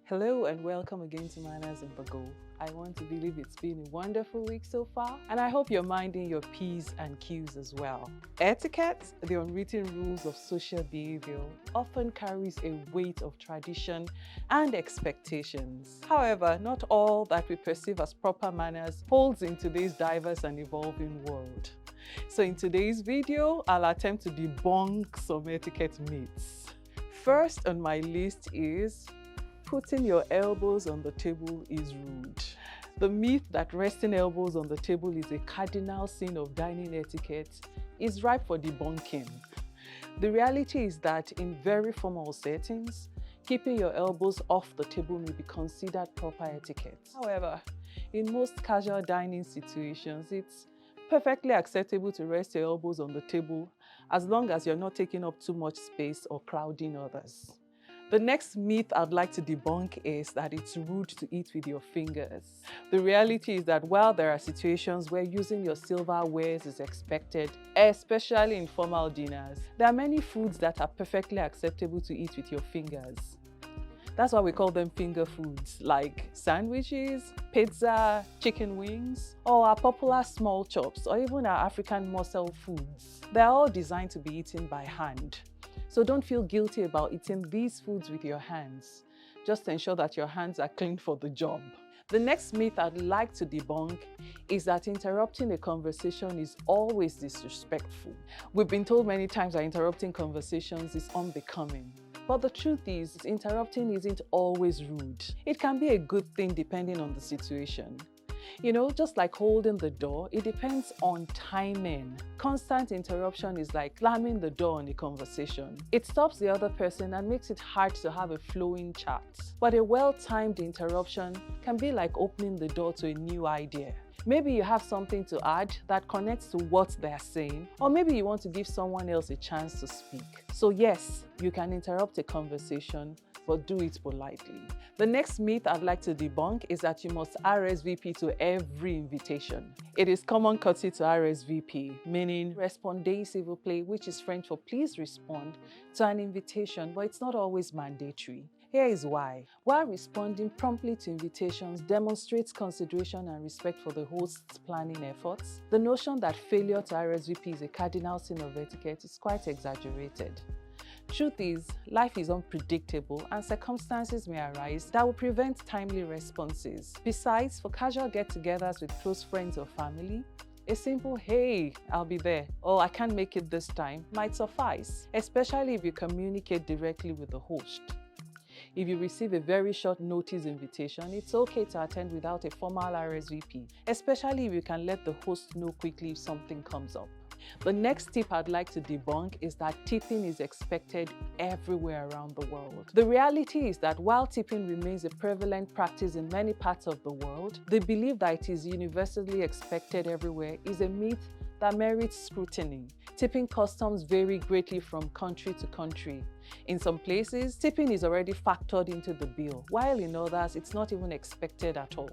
Hello and welcome again to Manners in the Go. I want to believe it's been a wonderful week so far, and I hope you're minding your P's and Q's as well. Etiquette, the unwritten rules of social behavior, often carries a weight of tradition and expectations. However, not all that we perceive as proper manners holds in today's diverse and evolving world. So in today's video, I'll attempt to debunk some etiquette myths. First on my list is putting your elbows on the table is rude. The myth that resting elbows on the table is a cardinal sin of dining etiquette is ripe for debunking. The reality is that in very formal settings, keeping your elbows off the table may be considered proper etiquette. However, in most casual dining situations, it's perfectly acceptable to rest your elbows on the table as long as you're not taking up too much space or crowding others. The next myth I'd like to debunk is that it's rude to eat with your fingers. The reality is that while there are situations where using your silverware is expected, especially in formal dinners, there are many foods that are perfectly acceptable to eat with your fingers. That's why we call them finger foods, like sandwiches, pizza, chicken wings, or our popular small chops, or even our African morsel foods. They're all designed to be eaten by hand. So don't feel guilty about eating these foods with your hands. Just ensure that your hands are clean for the job. The next myth I'd like to debunk is that interrupting a conversation is always disrespectful. We've been told many times that interrupting conversations is unbecoming. But the truth is, interrupting isn't always rude. It can be a good thing depending on the situation. You know, just like holding the door, it depends on timing. Constant interruption is like slamming the door on a conversation. It stops the other person and makes it hard to have a flowing chat. But a well-timed interruption can be like opening the door to a new idea. Maybe you have something to add that connects to what they're saying, or maybe you want to give someone else a chance to speak. So yes, you can interrupt a conversation, but do it politely. The next myth I'd like to debunk is that you must RSVP to every invitation. It is common courtesy to RSVP, meaning répondez s'il vous plaît, which is French for please respond to an invitation, but it's not always mandatory. Here is why. While responding promptly to invitations demonstrates consideration and respect for the host's planning efforts, the notion that failure to RSVP is a cardinal sin of etiquette is quite exaggerated. Truth is, life is unpredictable and circumstances may arise that will prevent timely responses. Besides, for casual get-togethers with close friends or family, a simple, "Hey, I'll be there," or "I can't make it this time," might suffice, especially if you communicate directly with the host. If you receive a very short notice invitation, it's okay to attend without a formal RSVP, especially if you can let the host know quickly if something comes up. The next tip I'd like to debunk is that tipping is expected everywhere around the world. The reality is that while tipping remains a prevalent practice in many parts of the world, the belief that it is universally expected everywhere is a myth that merits scrutiny. Tipping customs vary greatly from country to country. In some places, tipping is already factored into the bill, while in others, it's not even expected at all.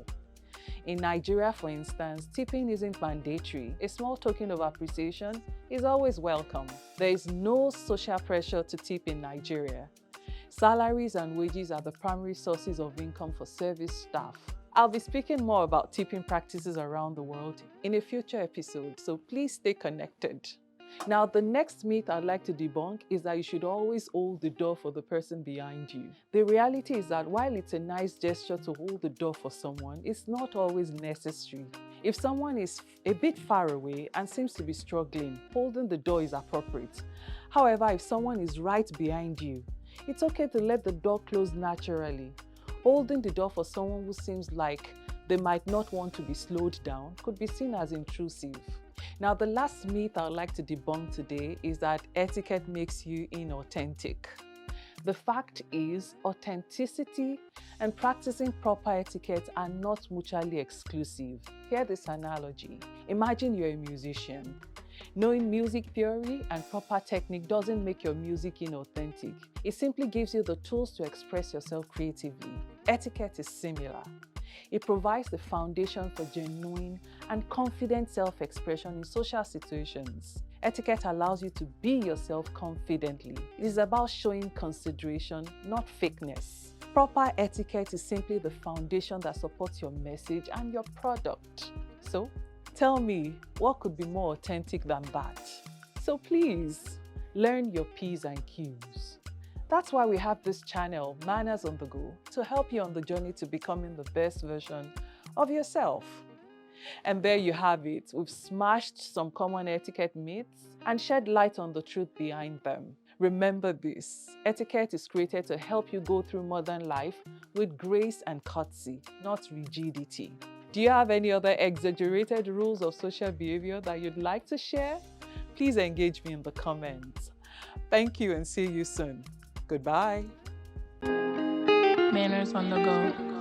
In Nigeria, for instance, tipping isn't mandatory. A small token of appreciation is always welcome. There is no social pressure to tip in Nigeria. Salaries and wages are the primary sources of income for service staff. I'll be speaking more about tipping practices around the world in a future episode, so please stay connected. Now, the next myth I'd like to debunk is that you should always hold the door for the person behind you. The reality is that while it's a nice gesture to hold the door for someone, it's not always necessary. If someone is a bit far away and seems to be struggling, holding the door is appropriate. However, if someone is right behind you, it's okay to let the door close naturally. Holding the door for someone who seems like they might not want to be slowed down could be seen as intrusive. Now, the last myth I'd like to debunk today is that etiquette makes you inauthentic. The fact is, authenticity and practicing proper etiquette are not mutually exclusive. Hear this analogy. Imagine you're a musician. Knowing music theory and proper technique doesn't make your music inauthentic. It simply gives you the tools to express yourself creatively. Etiquette is similar. It provides the foundation for genuine and confident self-expression in social situations. Etiquette allows you to be yourself confidently. It is about showing consideration, not fakeness. Proper etiquette is simply the foundation that supports your message and your product. So, tell me, what could be more authentic than that? So please, learn your P's and Q's. That's why we have this channel, Manners on the Go, to help you on the journey to becoming the best version of yourself. And there you have it. We've smashed some common etiquette myths and shed light on the truth behind them. Remember this, etiquette is created to help you go through modern life with grace and courtesy, not rigidity. Do you have any other exaggerated rules of social behavior that you'd like to share? Please engage me in the comments. Thank you and see you soon. Goodbye. Manners on the Go.